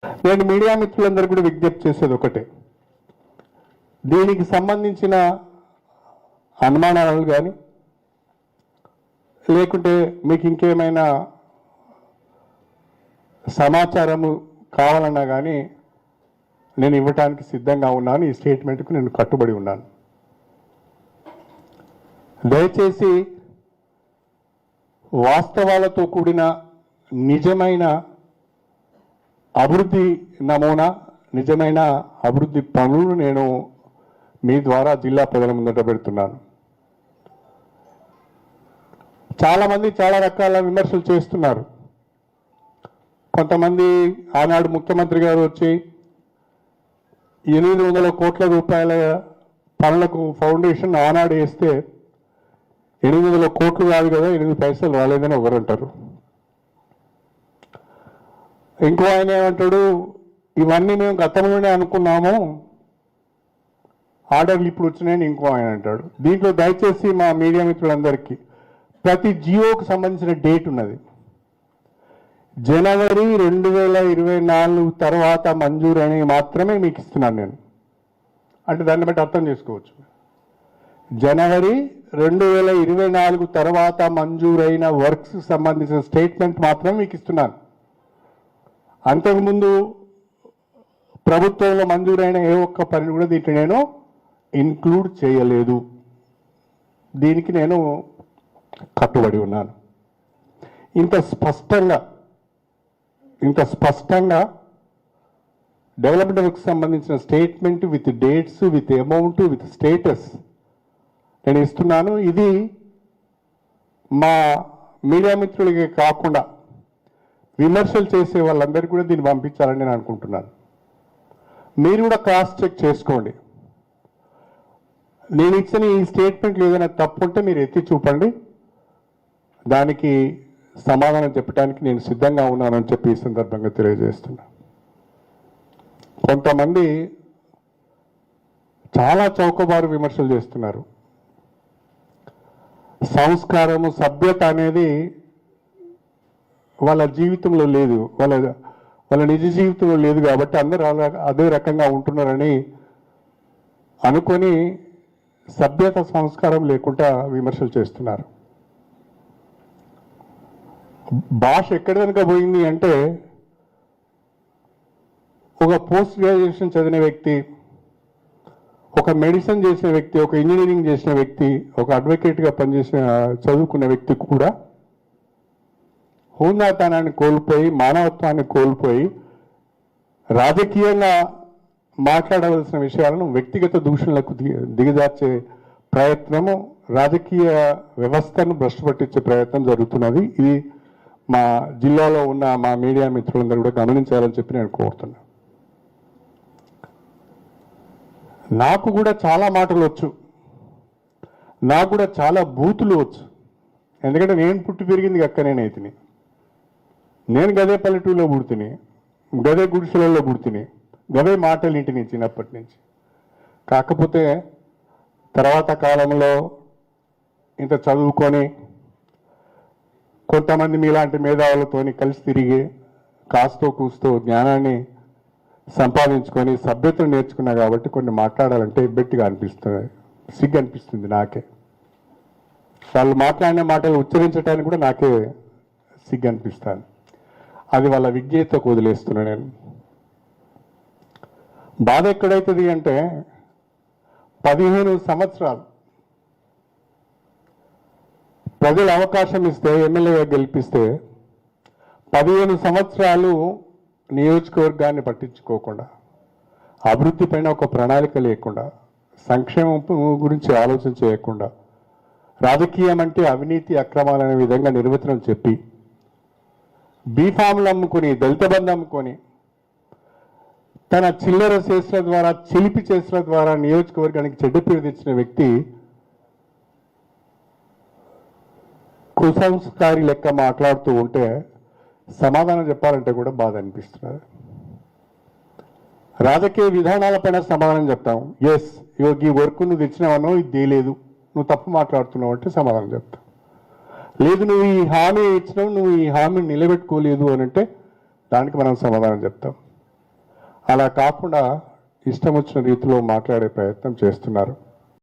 నేను మీడియా మిత్రులందరూ కూడా విజ్ఞప్తి చేసేది ఒకటే, దీనికి సంబంధించిన అనుమానాలు కానీ లేకుంటే మీకు ఇంకేమైనా సమాచారము కావాలన్నా కానీ నేను ఇవ్వటానికి సిద్ధంగా ఉన్నాను. ఈ స్టేట్మెంట్కు నేను కట్టుబడి ఉన్నాను. దయచేసి వాస్తవాలతో కూడిన నిజమైన అభివృద్ధి నమూనా, నిజమైన అభివృద్ధి పనులు నేను మీ ద్వారా జిల్లా ప్రజల ముందట పెడుతున్నాను. చాలామంది చాలా రకాల విమర్శలు చేస్తున్నారు. కొంతమంది ఆనాడు ముఖ్యమంత్రి గారు వచ్చి 800 కోట్ల రూపాయల పనులకు ఫౌండేషన్ ఆనాడు వేస్తే 800 కోట్లు కాదు కదా, 8 పైసలు రాలేదని ఒకరు అంటారు. ఇంకో ఆయన ఏమంటాడు, ఇవన్నీ మేము గతంలోనే అనుకున్నాము, ఆర్డర్లు ఇప్పుడు వచ్చినాయని ఇంకో ఆయన అంటాడు. దీంట్లో దయచేసి మా మీడియా మిత్రులందరికీ ప్రతి జియోకు సంబంధించిన డేట్ ఉన్నది. జనవరి 2024 తర్వాత మంజూరని మాత్రమే మీకు ఇస్తున్నాను నేను. అంటే దాన్ని బట్టి అర్థం చేసుకోవచ్చు. జనవరి 2024 తర్వాత మంజూరైన వర్క్స్ సంబంధించిన స్టేట్మెంట్ మాత్రమే మీకు ఇస్తున్నాను. అంతకుముందు ప్రభుత్వంలో మంజూరైన ఏ ఒక్క పని కూడా దీంట్లో నేను ఇన్క్లూడ్ చేయలేదు. దీనికి నేను కట్టుబడి ఉన్నాను. ఇంత స్పష్టంగా డెవలప్మెంట్ వర్క్ సంబంధించిన statement with dates, with amount, with status నేను ఇస్తున్నాను. ఇది మా మీడియా మిత్రులకి కాకుండా విమర్శలు చేసే వాళ్ళందరికీ కూడా దీన్ని పంపించాలని నేను అనుకుంటున్నాను. మీరు కూడా క్రాస్ చెక్ చేసుకోండి. నేను ఇచ్చిన ఈ స్టేట్మెంట్లు ఏదైనా తప్పు ఉంటే మీరు ఎత్తి చూపండి. దానికి సమాధానం చెప్పడానికి నేను సిద్ధంగా ఉన్నానని చెప్పి ఈ సందర్భంగా తెలియజేస్తున్నా. కొంతమంది చాలా చౌకబారు విమర్శలు చేస్తున్నారు. సంస్కారము, సభ్యత అనేది వాళ్ళ జీవితంలో లేదు, వాళ్ళ నిజ జీవితంలో లేదు. కాబట్టి అందరూ అదే రకంగా ఉంటున్నారని అనుకొని సభ్యత, సంస్కారం లేకుండా విమర్శలు చేస్తున్నారు. భాష ఎక్కడి కనుక పోయింది అంటే, ఒక పోస్ట్ గ్రాడ్యుయేషన్ చదివిన వ్యక్తి, ఒక మెడిసిన్ చేసిన వ్యక్తి, ఒక ఇంజనీరింగ్ చేసిన వ్యక్తి, ఒక అడ్వకేట్గా పనిచేసిన చదువుకున్న వ్యక్తి కూడా హోందాతనాన్ని కోల్పోయి, మానవత్వాన్ని కోల్పోయి, రాజకీయంగా మాట్లాడవలసిన విషయాలను వ్యక్తిగత దూషణలకు దిగజార్చే ప్రయత్నము, రాజకీయ వ్యవస్థను భ్రష్టు పట్టించే ప్రయత్నం జరుగుతున్నది. ఇది మా జిల్లాలో ఉన్న మా మీడియా మిత్రులందరూ కూడా గమనించాలని చెప్పి నేను కోరుతున్నా. నాకు కూడా చాలా మాటలు వచ్చు, నాకు కూడా చాలా బూతులు వచ్చు. ఎందుకంటే నేను పుట్టి పెరిగింది అక్కనేనైతిని. నేను గదే పల్లెటూరులో పుడుతుని, గదే గుడిసెలలో పుడుతుని, గదే మాటలు ఇంటిని చిన్నప్పటి నుంచి. కాకపోతే తర్వాత కాలంలో ఇంత చదువుకొని కొంతమంది మీలాంటి మేధావులతోని కలిసి తిరిగి కాస్తో కూస్తో జ్ఞానాన్ని సంపాదించుకొని సభ్యతను నేర్చుకున్నా కాబట్టి కొన్ని మాట్లాడాలంటే ఇబ్బెట్టిగా అనిపిస్తుంది, సిగ్గు అనిపిస్తుంది నాకే. వాళ్ళు మాట్లాడిన మాటలు ఉచ్చరించడానికి కూడా నాకే సిగ్గు అనిపిస్తాను. అది వాళ్ళ విజ్ఞతకు వదిలేస్తున్నా నేను. బాధ ఎక్కడైతుంది అంటే 15 సంవత్సరాలు ప్రజలు అవకాశం ఇస్తే, ఎమ్మెల్యేగా గెలిపిస్తే 15 సంవత్సరాలు నియోజకవర్గాన్ని పట్టించుకోకుండా, అభివృద్ధి పైన ఒక ప్రణాళిక లేకుండా, సంక్షేమం గురించి ఆలోచన చేయకుండా, రాజకీయం అంటే అవినీతి అక్రమాలనే విధంగా నిర్వచనం చెప్పి, బీఫామ్లు అమ్ముకొని, దళిత బంధు అమ్ముకొని, తన చిల్లర చేసిన ద్వారా, చిలిపి చేసిన ద్వారా నియోజకవర్గానికి చెడ్డ పేరు తెచ్చిన వ్యక్తి కుసంస్కారి లెక్క మాట్లాడుతూ ఉంటే సమాధానం చెప్పాలంటే కూడా బాధ అనిపిస్తున్నది. రాజకీయ విధానాలపైన సమాధానం చెప్తాం. ఎస్, ఈ వర్క్ నువ్వు తెచ్చినావనో ఇది తేలేదు, నువ్వు తప్పు మాట్లాడుతున్నావు అంటే సమాధానం చెప్తాం. లేదు, నువ్వు ఈ హామీ ఇచ్చినావు, నువ్వు ఈ హామీని నిలబెట్టుకోలేదు అని అంటే దానికి మనం సమాధానం చెప్తాం. అలా కాకుండా ఇష్టం వచ్చిన రీతిలో మాట్లాడే ప్రయత్నం చేస్తున్నారు.